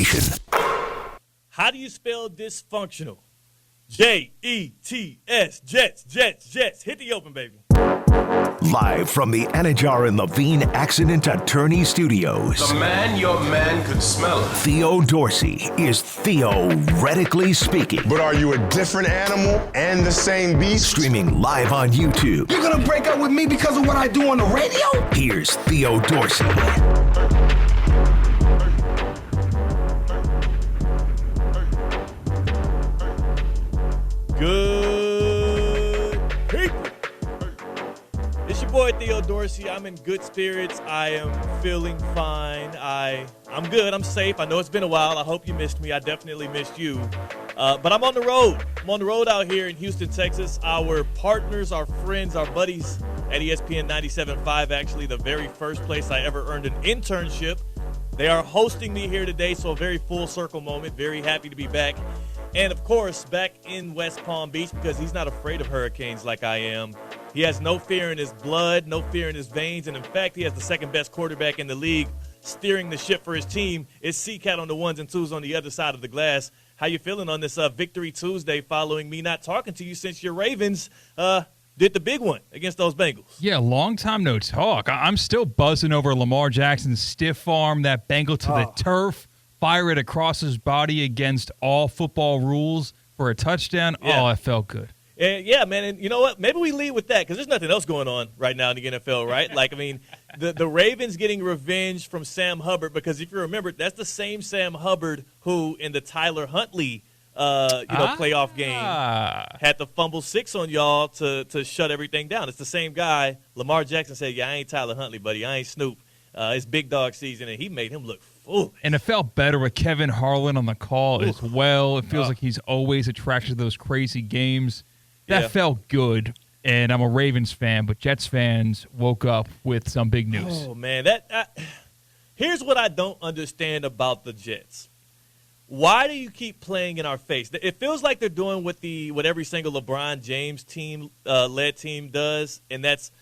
station. How do you spell dysfunctional? Jets, Jets. Hit the open, baby. Live from the Anajar and Levine Accident Attorney Studios. The man your man could smell. Theo Dorsey is theoretically speaking. But are you a different animal and the same beast? Streaming live on YouTube. You're gonna break up with me because of what I do on the radio? Here's Theo Dorsey. Good people. It's your boy Theo Dorsey. I'm in good spirits. I am feeling fine. I'm good. I'm safe. I know it's been a while. I hope you missed me. I definitely missed you. But I'm on the road. I'm on the road out here in Houston, Texas. Our partners, our friends, our buddies at ESPN 97.5, actually the very first place I ever earned an internship. They are hosting me here today, so a very full circle moment. Very happy to be back. And, of course, back in West Palm Beach because he's not afraid of hurricanes like I am. He has no fear in his blood, no fear in his veins, and, in fact, he has the second-best quarterback in the league steering the ship for his team. It's C-Cat on the ones and twos on the other side of the glass. How you feeling on this Victory Tuesday following me not talking to you since your Ravens did the big one against those Bengals? Yeah, long time no talk. I'm still buzzing over Lamar Jackson's stiff arm, that Bengal to the turf. Fire it across his body against all football rules for a touchdown. Yeah. Oh, it felt good. Yeah, man, and you know what? Maybe we lead with that because there's nothing else going on right now in the NFL, right? Like, I mean, the Ravens getting revenge from Sam Hubbard because if you remember, that's the same Sam Hubbard who in the Tyler Huntley playoff game had the fumble 6 on y'all to shut everything down. It's the same guy. Lamar Jackson said, yeah, I ain't Tyler Huntley, buddy. I ain't Snoop. It's big dog season, and he made him look foolish. And it felt better with Kevin Harlan on the call as well. It feels like he's always attracted to those crazy games. That felt good, and I'm a Ravens fan, but Jets fans woke up with some big news. Oh, man. Here's what I don't understand about the Jets. Why do you keep playing in our face? It feels like they're doing what every single LeBron James led team does, and that's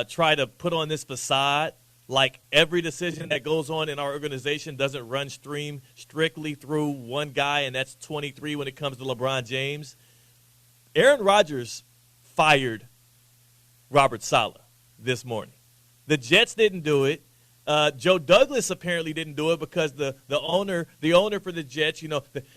try to put on this facade like every decision that goes on in our organization doesn't run strictly through one guy, and that's 23 when it comes to LeBron James. Aaron Rodgers fired Robert Saleh this morning. The Jets didn't do it. Joe Douglas apparently didn't do it because the owner for the Jets,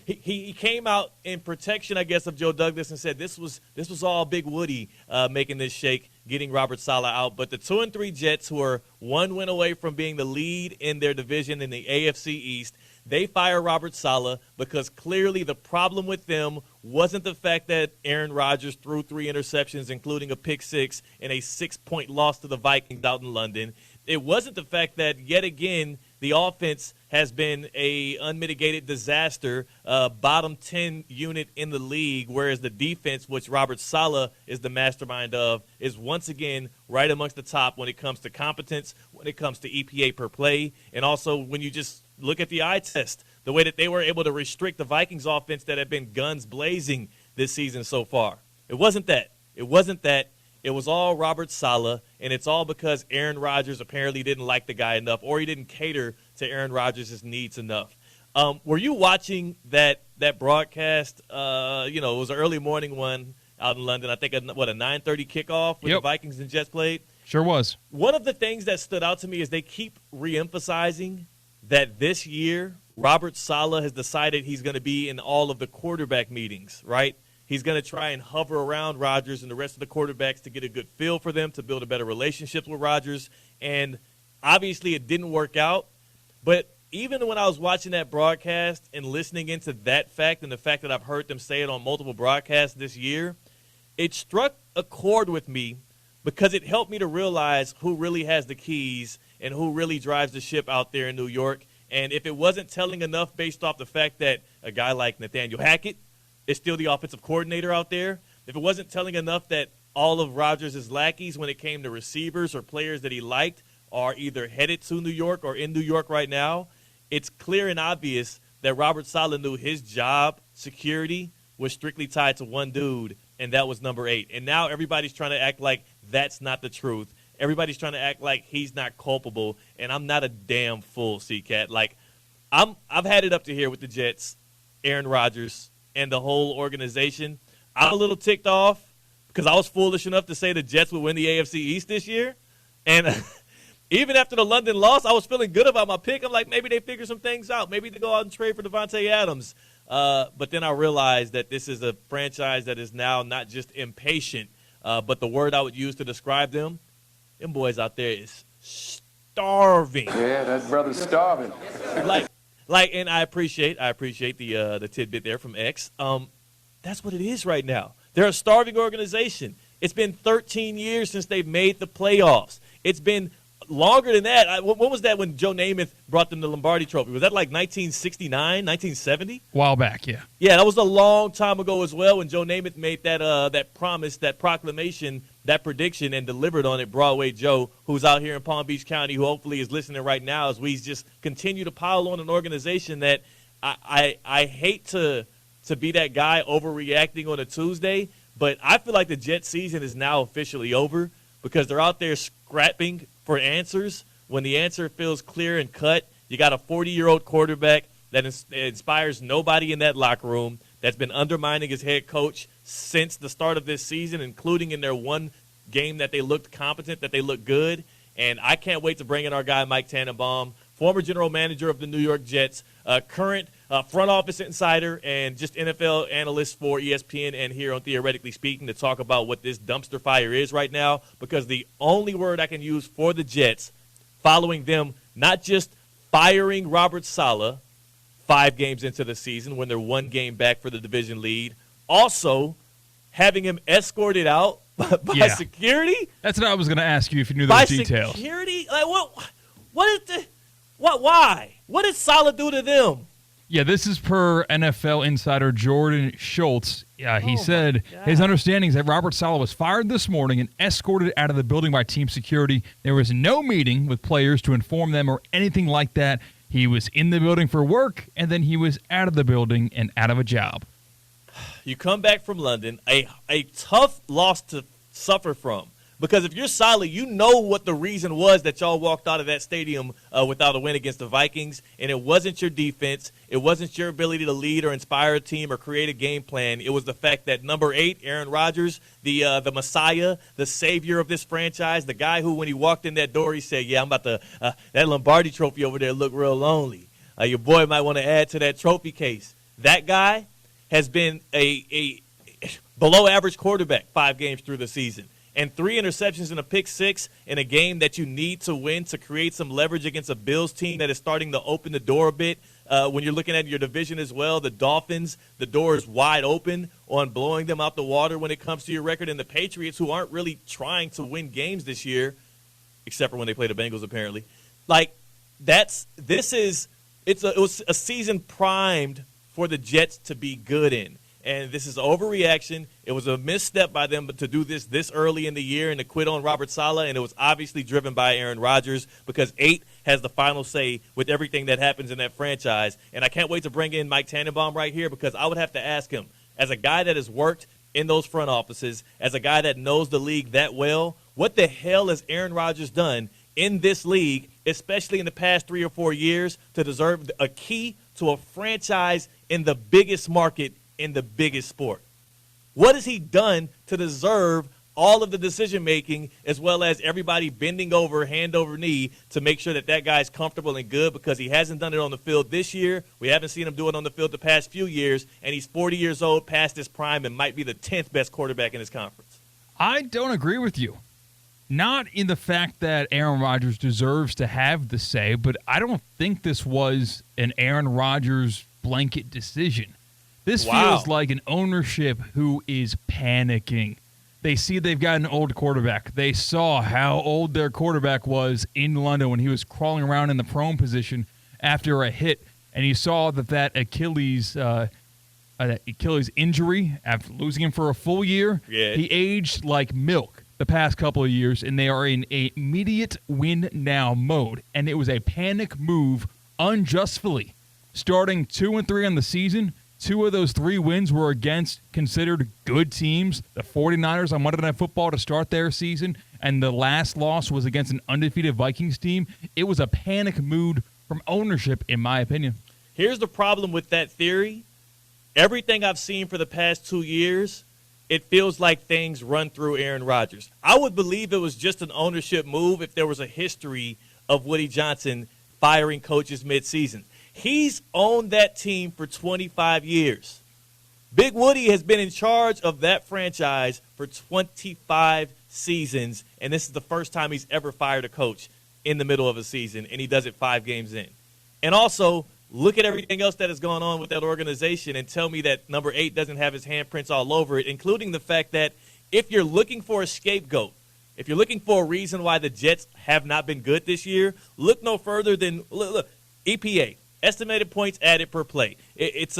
he came out in protection, I guess, of Joe Douglas and said this was all Big Woody making this shake, getting Robert Saleh out. But the 2-3 Jets, who are one win away from being the lead in their division in the AFC East, they fire Robert Saleh because clearly the problem with them wasn't the fact that Aaron Rodgers threw 3 interceptions, including a pick 6, in a 6-point loss to the Vikings out in London. It wasn't the fact that, yet again, the offense has been a unmitigated disaster, bottom 10 unit in the league, whereas the defense, which Robert Saleh is the mastermind of, is once again right amongst the top when it comes to competence, when it comes to EPA per play, and also when you just look at the eye test, the way that they were able to restrict the Vikings offense that had been guns blazing this season so far. It wasn't that. It was all Robert Saleh, and it's all because Aaron Rodgers apparently didn't like the guy enough, or he didn't cater to Aaron Rodgers' needs enough. Were you watching that broadcast? It was an early morning one out in London. I think a 9:30 kickoff when the Vikings and Jets played. Sure was. One of the things that stood out to me is they keep reemphasizing that this year Robert Saleh has decided he's going to be in all of the quarterback meetings, right? He's going to try and hover around Rodgers and the rest of the quarterbacks to get a good feel for them, to build a better relationship with Rodgers. And obviously it didn't work out. But even when I was watching that broadcast and listening into that fact and the fact that I've heard them say it on multiple broadcasts this year, it struck a chord with me because it helped me to realize who really has the keys and who really drives the ship out there in New York. And if it wasn't telling enough based off the fact that a guy like Nathaniel Hackett is still the offensive coordinator out there, if it wasn't telling enough that all of Rodgers' lackeys when it came to receivers or players that he liked are either headed to New York or in New York right now, it's clear and obvious that Robert Saleh knew his job security was strictly tied to one dude, and that was number 8. And now everybody's trying to act like that's not the truth. Everybody's trying to act like he's not culpable, and I'm not a damn fool, C-Cat. Like, I've had it up to here with the Jets, Aaron Rodgers, and the whole organization. I'm a little ticked off because I was foolish enough to say the Jets would win the AFC East this year. And even after the London loss, I was feeling good about my pick. I'm like, maybe they figure some things out. Maybe they go out and trade for Devontae Adams. But then I realized that this is a franchise that is now not just impatient, but the word I would use to describe them boys out there is starving. Yeah, that brother's starving. And I appreciate the tidbit there from X. That's what it is right now. They're a starving organization. It's been 13 years since they've made the playoffs. It's been longer than that. When was that when Joe Namath brought them the Lombardi Trophy? Was that like 1969, 1970? A while back, yeah. Yeah, that was a long time ago as well when Joe Namath made that promise, that proclamation, that prediction, and delivered on it. Broadway Joe, who's out here in Palm Beach County, who hopefully is listening right now as we just continue to pile on an organization that I hate to be that guy overreacting on a Tuesday, but I feel like the Jets season is now officially over because they're out there scrapping for answers when the answer feels clear and cut. You got a 40-year-old quarterback that inspires nobody in that locker room, that's been undermining his head coach since the start of this season, including in their one game that they looked competent, that they looked good. And I can't wait to bring in our guy Mike Tannenbaum, former general manager of the New York Jets, current front office insider, and just NFL analyst for ESPN and here on Theoretically Speaking to talk about what this dumpster fire is right now, because the only word I can use for the Jets following them not just firing Robert Saleh 5 games into the season when they're 1 game back for the division lead, also having him escorted out by security. That's what I was going to ask you if you knew those details. By security? Like why? What did Saleh do to them? Yeah, this is per NFL insider Jordan Schultz. He said his understanding is that Robert Saleh was fired this morning and escorted out of the building by team security. There was no meeting with players to inform them or anything like that. He was in the building for work, and then he was out of the building and out of a job. You come back from London, a tough loss to suffer from. Because if you're Saleh, you know what the reason was that y'all walked out of that stadium without a win against the Vikings, and it wasn't your defense. It wasn't your ability to lead or inspire a team or create a game plan. It was the fact that number 8, Aaron Rodgers, the Messiah, the savior of this franchise, the guy who, when he walked in that door, he said, yeah, I'm about to that Lombardi trophy over there look real lonely. Your boy might want to add to that trophy case. That guy has been a below-average quarterback 5 games through the season. And 3 interceptions and a pick 6 in a game that you need to win to create some leverage against a Bills team that is starting to open the door a bit. When you're looking at your division as well, the Dolphins, the door is wide open on blowing them out the water when it comes to your record. And the Patriots, who aren't really trying to win games this year, except for when they play the Bengals apparently. It was a season primed for the Jets to be good in. And this is overreaction. It was a misstep by them to do this early in the year and to quit on Robert Saleh, and it was obviously driven by Aaron Rodgers because 8 has the final say with everything that happens in that franchise. And I can't wait to bring in Mike Tannenbaum right here because I would have to ask him, as a guy that has worked in those front offices, as a guy that knows the league that well, what the hell has Aaron Rodgers done in this league, especially in the past 3 or 4 years, to deserve a key to a franchise in the biggest market in the biggest sport? What has he done to deserve all of the decision-making as well as everybody bending over, hand over knee to make sure that guy's comfortable and good, because he hasn't done it on the field this year. We haven't seen him do it on the field the past few years, and he's 40 years old, past his prime, and might be the 10th best quarterback in his conference. I don't agree with you. Not in the fact that Aaron Rodgers deserves to have the say, but I don't think this was an Aaron Rodgers blanket decision. This feels like an ownership who is panicking. They see they've got an old quarterback. They saw how old their quarterback was in London when he was crawling around in the prone position after a hit, and you saw that Achilles injury, after losing him for a full year, he aged like milk the past couple of years, and they are in a immediate win-now mode. And it was a panic move unjustly. Starting 2-3 on the season, 2 of those 3 wins were against considered good teams. The 49ers on Monday Night Football to start their season, and the last loss was against an undefeated Vikings team. It was a panic mood from ownership, in my opinion. Here's the problem with that theory. Everything I've seen for the past 2 years, it feels like things run through Aaron Rodgers. I would believe it was just an ownership move if there was a history of Woody Johnson firing coaches midseason. He's owned that team for 25 years. Big Woody has been in charge of that franchise for 25 seasons, and this is the first time he's ever fired a coach in the middle of a season, and he does it 5 games in. And also, look at everything else that has gone on with that organization and tell me that number 8 doesn't have his handprints all over it, including the fact that if you're looking for a scapegoat, if you're looking for a reason why the Jets have not been good this year, look no further than look, EPA, estimated points added per play. It's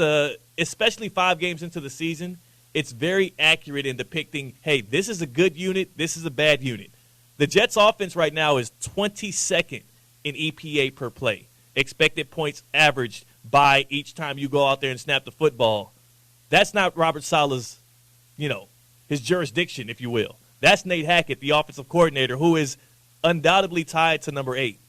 especially 5 games into the season, it's very accurate in depicting, hey, this is a good unit, this is a bad unit. The Jets offense right now is 22nd in EPA per play. Expected points averaged by each time you go out there and snap the football. That's not Robert Saleh's, his jurisdiction, if you will. That's Nate Hackett, the offensive coordinator, who is undoubtedly tied to number 8.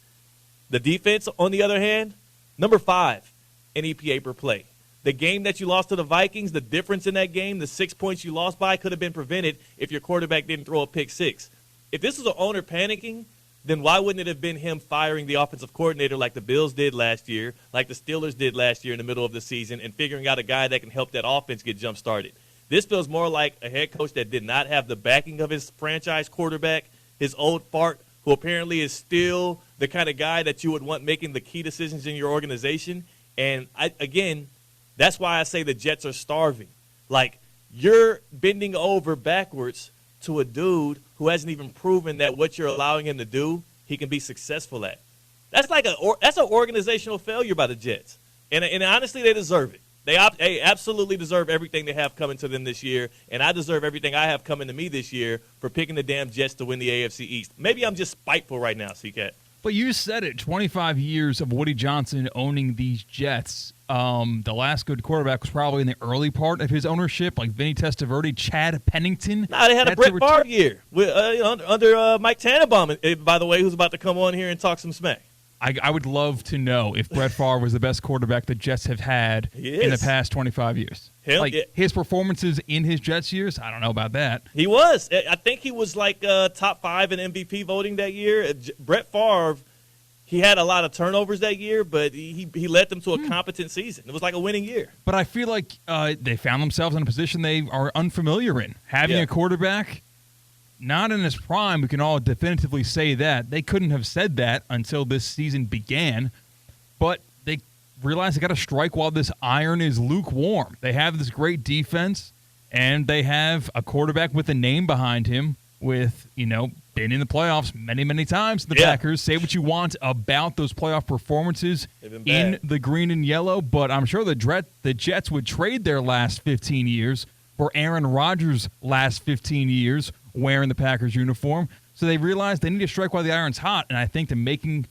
The defense, on the other hand, number 5 in EPA per play. The game that you lost to the Vikings, the difference in that game, the 6 points you lost by could have been prevented if your quarterback didn't throw a pick 6. If this was an owner panicking, then why wouldn't it have been him firing the offensive coordinator like the Bills did last year, like the Steelers did last year in the middle of the season, and figuring out a guy that can help that offense get jump-started? This feels more like a head coach that did not have the backing of his franchise quarterback, his old fart, who apparently is still the kind of guy that you would want making the key decisions in your organization. And, again, that's why I say the Jets are starving. Like, you're bending over backwards to a dude who hasn't even proven that what you're allowing him to do, he can be successful at. That's that's an organizational failure by the Jets. And honestly, they deserve it. They absolutely deserve everything they have coming to them this year, and I deserve everything I have coming to me this year for picking the damn Jets to win the AFC East. Maybe I'm just spiteful right now, C-Cat. But you said it, 25 years of Woody Johnson owning these Jets. The last good quarterback was probably in the early part of his ownership, like Vinny Testaverde, Chad Pennington. Nah, they had a Brett Favre year under Mike Tannenbaum, by the way, who's about to come on here and talk some smack. I would love to know if Brett Favre was the best quarterback the Jets have had in the past 25 years. His performances in his Jets years, I don't know about that. He was. I think he was like top 5 in MVP voting that year. Brett Favre, he had a lot of turnovers that year, but he led them to a competent season. It was like a winning year. But I feel like they found themselves in a position they are unfamiliar in. Having a quarterback not in his prime, we can all definitively say that. They couldn't have said that until this season began, but they realized they got to strike while this iron is lukewarm. They have this great defense, and they have a quarterback with a name behind him with, been in the playoffs many, many times. The Packers, say what you want about those playoff performances in the green and yellow, but I'm sure the Jets would trade their last 15 years for Aaron Rodgers' last 15 years wearing the Packers uniform. So they realized they need to strike while the iron's hot, and I think that making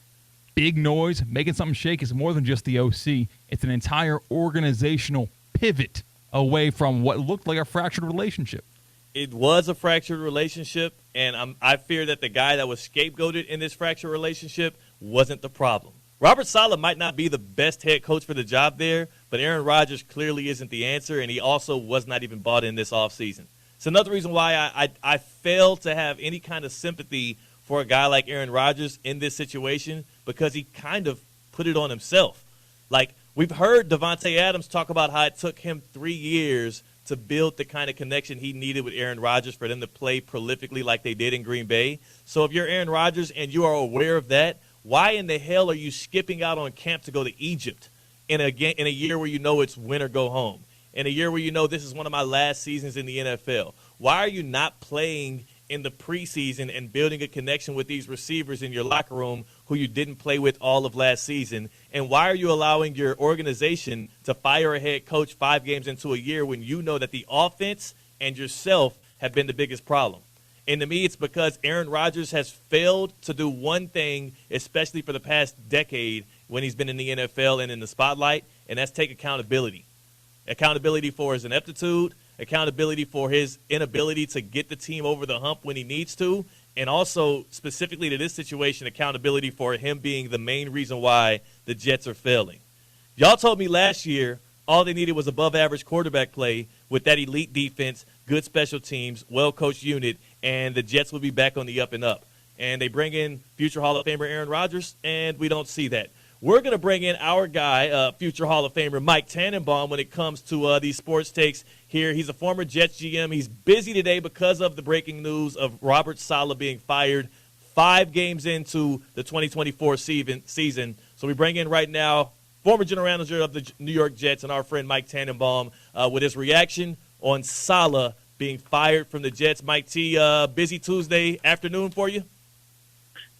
big noise, making something shake is more than just the OC. It's an entire organizational pivot away from what looked like a fractured relationship. It was a fractured relationship, and I fear that the guy that was scapegoated in this fractured relationship wasn't the problem. Robert Saleh might not be the best head coach for the job there, but Aaron Rodgers clearly isn't the answer, and he also was not even bought in this offseason. It's another reason why I fail to have any kind of sympathy for a guy like Aaron Rodgers in this situation, because he kind of put it on himself. Like, we've heard Davante Adams talk about how it took him 3 years to build the kind of connection he needed with Aaron Rodgers for them to play prolifically like they did in Green Bay. So if you're Aaron Rodgers and you are aware of that, why in the hell are you skipping out on camp to go to Egypt in a year where you know it's win or go home? In a year where you know this is one of my last seasons in the NFL? Why are you not playing in the preseason and building a connection with these receivers in your locker room who you didn't play with all of last season? And why are you allowing your organization to fire a head coach 5 games into a year when you know that the offense and yourself have been the biggest problem? And to me, it's because Aaron Rodgers has failed to do one thing, especially for the past decade when he's been in the NFL and in the spotlight, and that's take accountability. Accountability for his ineptitude, accountability for his inability to get the team over the hump when he needs to, and also, specifically to this situation, accountability for him being the main reason why the Jets are failing. Y'all told me last year all they needed was above-average quarterback play with that elite defense, good special teams, well-coached unit, and the Jets will be back on the up and up. And they bring in future Hall of Famer Aaron Rodgers, and we don't see that. We're going to bring in our guy, future Hall of Famer Mike Tannenbaum, when it comes to these sports takes here. He's a former Jets GM. He's busy today because of the breaking news of Robert Saleh being fired 5 games into the 2024 season. So we bring in right now former general manager of the New York Jets and our friend Mike Tannenbaum with his reaction on Saleh being fired from the Jets. Mike T, busy Tuesday afternoon for you?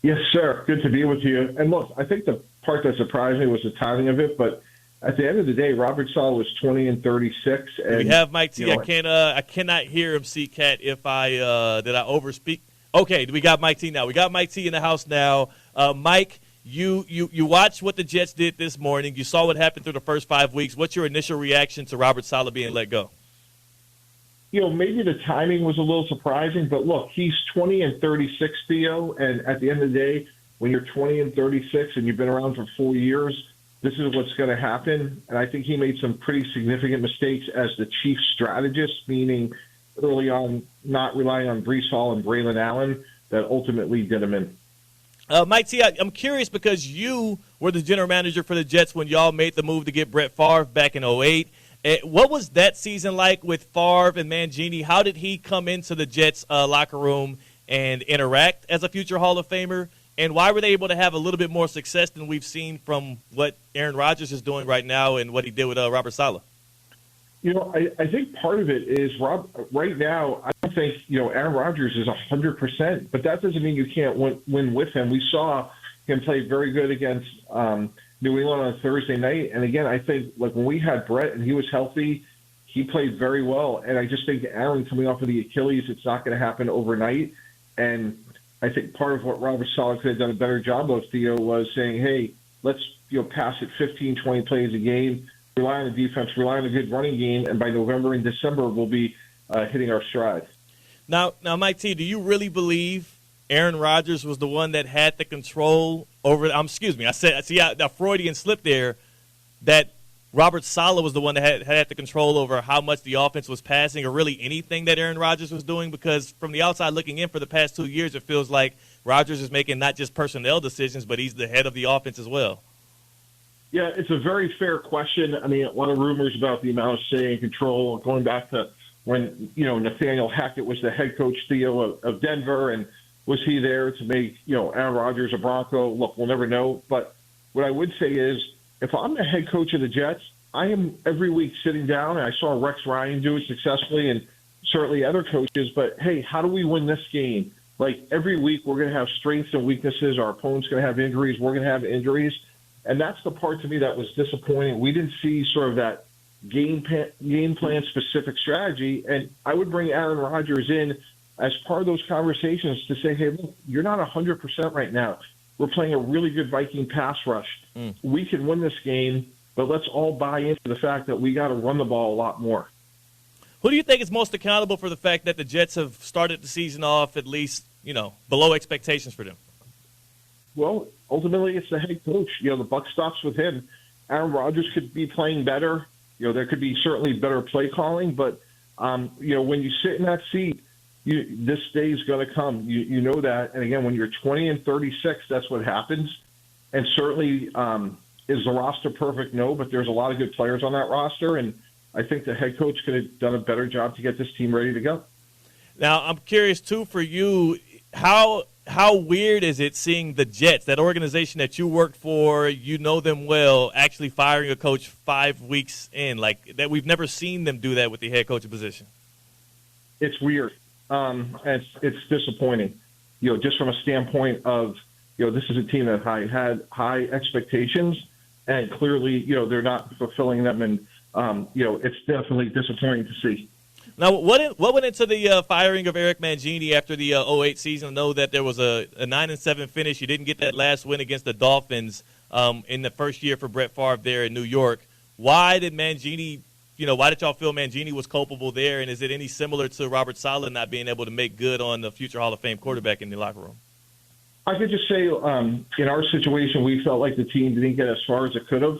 Yes, sir. Good to be with you. And look, I think the part that surprised me was the timing of it, but at the end of the day, Robert Saleh was 20-36. And we have Mike T. I cannot hear him, C-Cat, if did I overspeak? Okay, we got Mike T now. We got Mike T in the house now. Mike, you watched what the Jets did this morning. You saw what happened through the first 5 weeks. What's your initial reaction to Robert Saleh being let go? Maybe the timing was a little surprising, but look, he's 20-36, Theo, and at the end of the day, when you're 20-36 and you've been around for 4 years, this is what's going to happen. And I think he made some pretty significant mistakes as the chief strategist, meaning early on not relying on Breece Hall and Braylon Allen that ultimately did him in. Mike T, I'm curious because you were the general manager for the Jets when y'all made the move to get Brett Favre back in 2008. What was that season like with Favre and Mangini? How did he come into the Jets locker room and interact as a future Hall of Famer? And why were they able to have a little bit more success than we've seen from what Aaron Rodgers is doing right now and what he did with Robert Saleh? I think part of it is, right now, I don't think, Aaron Rodgers is 100%, but that doesn't mean you can't win with him. We saw him play very good against New England on Thursday night. And again, I think when we had Brett and he was healthy, he played very well. And I just think Aaron coming off of the Achilles, it's not going to happen overnight. And I think part of what Robert Saleh could have done a better job of, Theo, was saying, hey, let's pass it 15, 20 plays a game, rely on the defense, rely on a good running game, and by November and December we'll be hitting our stride. Now, Mike T, do you really believe Aaron Rodgers was the one that had the control over I said a Freudian slip there, that Robert Saleh was the one that had the control over how much the offense was passing or really anything that Aaron Rodgers was doing? Because from the outside looking in for the past 2 years, it feels like Rodgers is making not just personnel decisions, but he's the head of the offense as well. Yeah, it's a very fair question. I mean, a lot of rumors about the amount of say and control going back to when, Nathaniel Hackett was the head coach, Theo, of Denver, and was he there to make, Aaron Rodgers a Bronco? Look, we'll never know. But what I would say is, if I'm the head coach of the Jets, I am every week sitting down, and I saw Rex Ryan do it successfully and certainly other coaches, but, hey, how do we win this game? Like, every week we're going to have strengths and weaknesses. Our opponent's going to have injuries. We're going to have injuries. And that's the part to me that was disappointing. We didn't see sort of that game plan specific strategy. And I would bring Aaron Rodgers in as part of those conversations to say, hey, look, you're not 100% right now. We're playing a really good Viking pass rush. We can win this game, but let's all buy into the fact that we got to run the ball a lot more. Who do you think is most accountable for the fact that the Jets have started the season off at least, below expectations for them? Well, ultimately, it's the head coach. The buck stops with him. Aaron Rodgers could be playing better. There could be certainly better play calling, but when you sit in that seat, this day is going to come. You know that. And again, when you're 20-36, that's what happens. And certainly, is the roster perfect? No, but there's a lot of good players on that roster, and I think the head coach could have done a better job to get this team ready to go. Now, I'm curious too for you, how weird is it seeing the Jets, that organization that you worked for, you know them well, actually firing a coach 5 weeks in, like that? We've never seen them do that with the head coaching position. It's weird. It's disappointing, just from a standpoint of, this is a team that had high expectations, and clearly, they're not fulfilling them, and it's definitely disappointing to see. Now, what went into the firing of Eric Mangini after the 2008 season? I know that there was a 9-7 finish. You didn't get that last win against the Dolphins in the first year for Brett Favre there in New York. Why did Mangini? Why did y'all feel Mangini was culpable there? And is it any similar to Robert Saleh not being able to make good on the future Hall of Fame quarterback in the locker room? I could just say, in our situation, we felt like the team didn't get as far as it could have.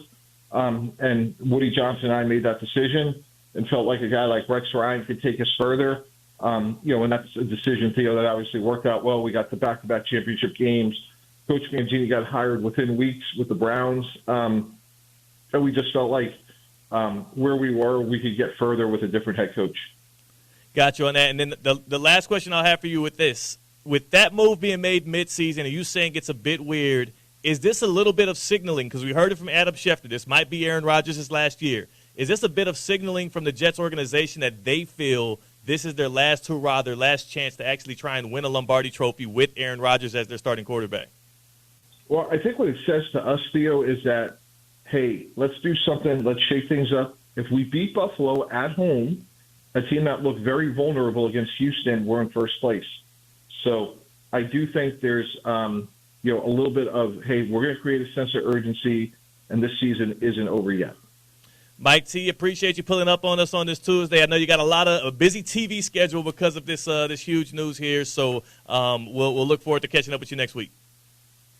And Woody Johnson and I made that decision and felt like a guy like Rex Ryan could take us further. And that's a decision, Theo, that obviously worked out well. We got the back-to-back championship games. Coach Mangini got hired within weeks with the Browns. And we just felt like where we were, we could get further with a different head coach. Got you on that. And then the last question I'll have for you with this. With that move being made midseason and you saying it's a bit weird, is this a little bit of signaling? Because we heard it from Adam Schefter. This might be Aaron Rodgers' last year. Is this a bit of signaling from the Jets organization that they feel this is their last hurrah, their last chance to actually try and win a Lombardi trophy with Aaron Rodgers as their starting quarterback? Well, I think what it says to us, Theo, is that, hey, let's do something. Let's shake things up. If we beat Buffalo at home, a team that looked very vulnerable against Houston, we're in first place. So I do think there's, a little bit of, hey, we're going to create a sense of urgency, and this season isn't over yet. Mike T, appreciate you pulling up on us on this Tuesday. I know you got a busy TV schedule because of this huge news here. So we'll look forward to catching up with you next week.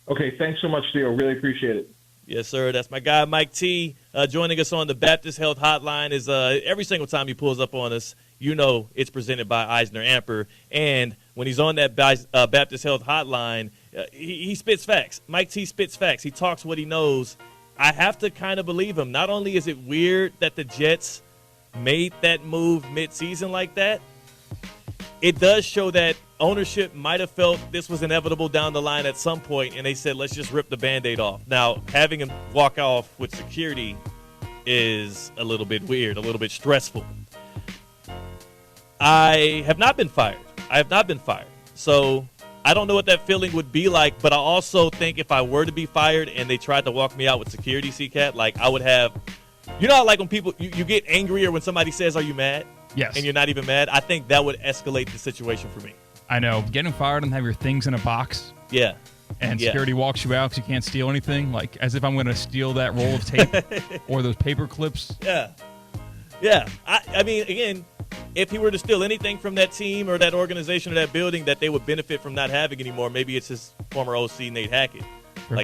Okay, thanks so much, Theo. Really appreciate it. Yes, sir. That's my guy, Mike T. Joining us on the Baptist Health Hotline is every single time he pulls up on us, it's presented by Eisner Amper. And when he's on that Baptist Health Hotline, he spits facts. Mike T spits facts. He talks what he knows. I have to kind of believe him. Not only is it weird that the Jets made that move midseason like that, it does show that ownership might have felt this was inevitable down the line at some point, and they said, let's just rip the Band-Aid off. Now, having him walk off with security is a little bit weird, a little bit stressful. I have not been fired. So I don't know what that feeling would be like, but I also think if I were to be fired and they tried to walk me out with security, C-Cat, like I would have – how like when people you get angrier when somebody says, are you mad? Yes. And you're not even mad? I think that would escalate the situation for me. I know. Getting fired and have your things in a box. Yeah. And security walks you out because you can't steal anything, like as if I'm going to steal that roll of tape or those paper clips. Yeah. Yeah. I mean, again, if he were to steal anything from that team or that organization or that building that they would benefit from not having anymore, maybe it's his former OC, Nate Hackett.